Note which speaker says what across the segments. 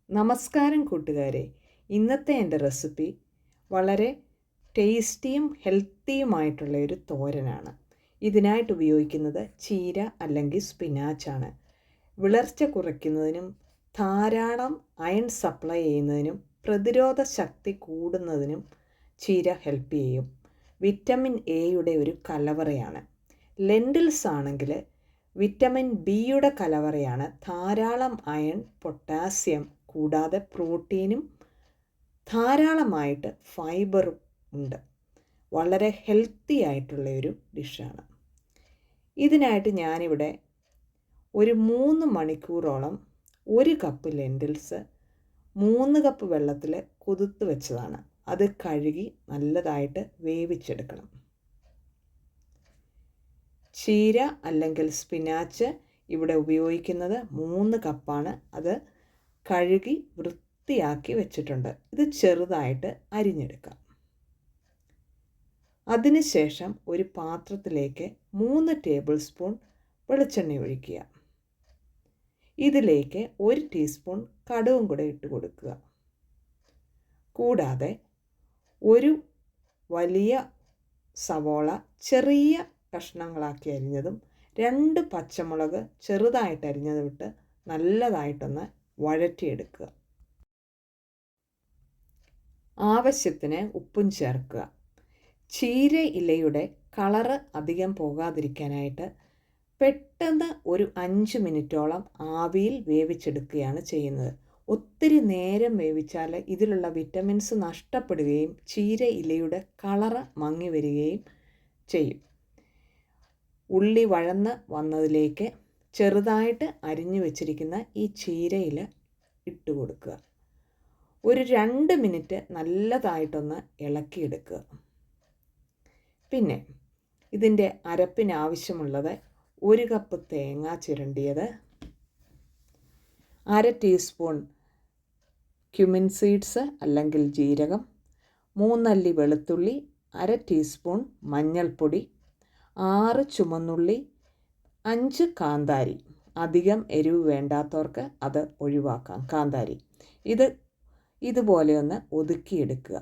Speaker 1: നമസ്കാരം കൂട്ടുകാരെ. ഇന്നത്തെ എൻ്റെ റെസിപ്പി വളരെ ടേസ്റ്റിയും ഹെൽത്തിയുമായിട്ടുള്ള ഒരു തോരനാണ്. ഇതിനായിട്ട് ഉപയോഗിക്കുന്നത് ചീര അല്ലെങ്കിൽ സ്പിനാച്ചാണ്. വിളർച്ച കുറയ്ക്കുന്നതിനും ധാരാളം അയൺ സപ്ലൈ ചെയ്യുന്നതിനും പ്രതിരോധ ശക്തി കൂടുന്നതിനും ചീര ഹെൽപ്പ് ചെയ്യും. വിറ്റമിൻ എയുടെ ഒരു കലവറയാണ്. ലെൻറ്റിൽസ് ആണെങ്കിൽ വിറ്റമിൻ ബിയുടെ കലവറയാണ്. ധാരാളം അയൺ, പൊട്ടാസ്യം കൂടാതെ പ്രോട്ടീനും ധാരാളമായിട്ട് ഫൈബറും ഉണ്ട്. വളരെ ഹെൽത്തി ആയിട്ടുള്ള ഒരു ഡിഷാണ്. ഇതിനായിട്ട് ഞാനിവിടെ ഒരു 3 മണിക്കൂറോളം 1 കപ്പ് ലെൻറ്റിൽസ് 3 കപ്പ് വെള്ളത്തിൽ കുതിർത്ത് വെച്ചതാണ്. അത് കഴുകി നല്ലതായിട്ട് വേവിച്ചെടുക്കണം. ചീര അല്ലെങ്കിൽ സ്പിനാച്ച് ഇവിടെ ഉപയോഗിക്കുന്നത് 3 കപ്പാണ്. അത് കഴുകി വൃത്തിയാക്കി വെച്ചിട്ടുണ്ട്. ഇത് ചെറുതായിട്ട് അരിഞ്ഞെടുക്കാം. അതിനുശേഷം ഒരു പാത്രത്തിലേക്ക് 3 ടേബിൾ സ്പൂൺ വെളിച്ചെണ്ണ ഒഴിക്കുക. ഇതിലേക്ക് 1 ടീസ്പൂൺ കടുകും കൂടെ ഇട്ട് കൊടുക്കുക. കൂടാതെ ഒരു വലിയ സവോള ചെറിയ കഷ്ണങ്ങളാക്കി അരിഞ്ഞതും 2 പച്ചമുളക് ചെറുതായിട്ട് അരിഞ്ഞതും ഇട്ട് നല്ലതായിട്ടൊന്ന് വഴറ്റിയെടുക്കുക. ആവശ്യത്തിന് ഉപ്പും ചേർക്കുക. ചീര ഇലയുടെ കളറ് അധികം പോകാതിരിക്കാനായിട്ട് പെട്ടെന്ന് ഒരു 5 മിനിറ്റോളം ആവിയിൽ വേവിച്ചെടുക്കുകയാണ് ചെയ്യുന്നത്. ഒത്തിരി നേരം വേവിച്ചാൽ ഇതിലുള്ള വിറ്റമിൻസ് നഷ്ടപ്പെടുകയും ചീര ഇലയുടെ കളറ് മങ്ങി വരികയും ചെയ്യും. ഉള്ളി വഴന്ന് വന്നതിലേക്ക് ചെറുതായിട്ട് അരിഞ്ഞു വെച്ചിരിക്കുന്ന ഈ ചീരയില ഇട്ട് കൊടുക്കുക. ഒരു 2 മിനിറ്റ് നല്ലതായിട്ടൊന്ന് ഇളക്കിയെടുക്കുക. പിന്നെ ഇതിൻ്റെ അരപ്പിനാവശ്യമുള്ളത് 1 കപ്പ് തേങ്ങ ചിരണ്ടിയത്, 1/2 ടീസ്പൂൺ ക്യുമിൻ സീഡ്സ് അല്ലെങ്കിൽ ജീരകം, 3 അല്ലി വെളുത്തുള്ളി, 1/2 ടീസ്പൂൺ മഞ്ഞൾപ്പൊടി, 6 ചുമന്നുള്ളി, 5 കാന്താരി. അധികം എരിവ് വേണ്ടാത്തവർക്ക് അത് ഒഴിവാക്കാം. കാന്താരി ഇതുപോലെ ഒന്ന് ഒതുക്കിയെടുക്കുക.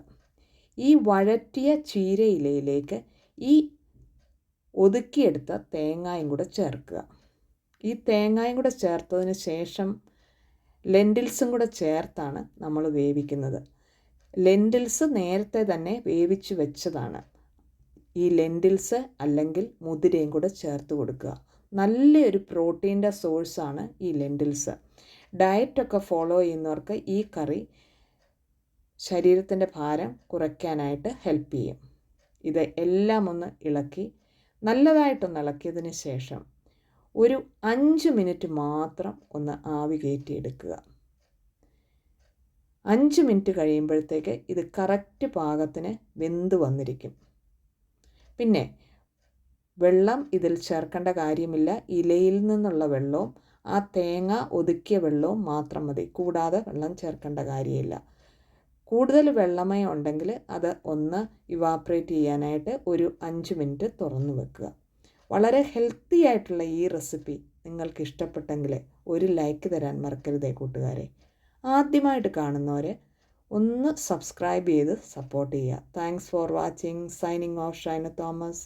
Speaker 1: ഈ വഴറ്റിയ ചീരയിലയിലേക്ക് ഈ ഒതുക്കിയെടുത്ത തേങ്ങായും കൂടെ ചേർക്കുക. ഈ തേങ്ങായും കൂടെ ചേർത്തതിന് ശേഷം ലെൻറ്റിൽസും കൂടെ ചേർത്താണ് നമ്മൾ വേവിക്കുന്നത്. ലെൻറ്റിൽസ് നേരത്തെ തന്നെ വേവിച്ച് വെച്ചതാണ്. ഈ ലെൻറ്റിൽസ് അല്ലെങ്കിൽ മുതിരയും കൂടെ ചേർത്ത് കൊടുക്കുക. നല്ലൊരു പ്രോട്ടീൻ്റെ സോഴ്സാണ് ഈ ലെൻറ്റിൽസ്. ഡയറ്റൊക്കെ ഫോളോ ചെയ്യുന്നവർക്ക് ഈ കറി ശരീരത്തിൻ്റെ ഭാരം കുറയ്ക്കാനായിട്ട് ഹെൽപ്പ് ചെയ്യും. ഇത് എല്ലാം ഒന്ന് ഇളക്കി നല്ലതായിട്ടൊന്ന് ഇളക്കിയതിന് ശേഷം ഒരു 5 മിനിറ്റ് മാത്രം ഒന്ന് ആവി കയറ്റിയെടുക്കുക. 5 മിനിറ്റ് കഴിയുമ്പോഴത്തേക്ക് ഇത് കറക്റ്റ് പാകത്തിന് വെന്ത് വന്നിരിക്കും. പിന്നെ വെള്ളം ഇതിൽ ചേർക്കേണ്ട കാര്യമില്ല. ഇലയിൽ നിന്നുള്ള വെള്ളവും ആ തേങ്ങ ഒതുക്കിയ വെള്ളവും മാത്രം മതി. കൂടാതെ വെള്ളം ചേർക്കേണ്ട കാര്യമില്ല. കൂടുതൽ വെള്ളമയം ഉണ്ടെങ്കിൽ അത് ഒന്ന് ഇവാപ്രേറ്റ് ചെയ്യാനായിട്ട് ഒരു 5 മിനിറ്റ് തുറന്നു വെക്കുക. വളരെ ഹെൽത്തി ആയിട്ടുള്ള ഈ റെസിപ്പി നിങ്ങൾക്ക് ഇഷ്ടപ്പെട്ടെങ്കിൽ ഒരു ലൈക്ക് തരാൻ മറക്കരുതേ കൂട്ടുകാരെ. ആദ്യമായിട്ട് കാണുന്നവരെ ഒന്ന് സബ്സ്ക്രൈബ് ചെയ്ത് സപ്പോർട്ട് ചെയ്യുക. Thanks for watching. Signing off Shaina Thomas.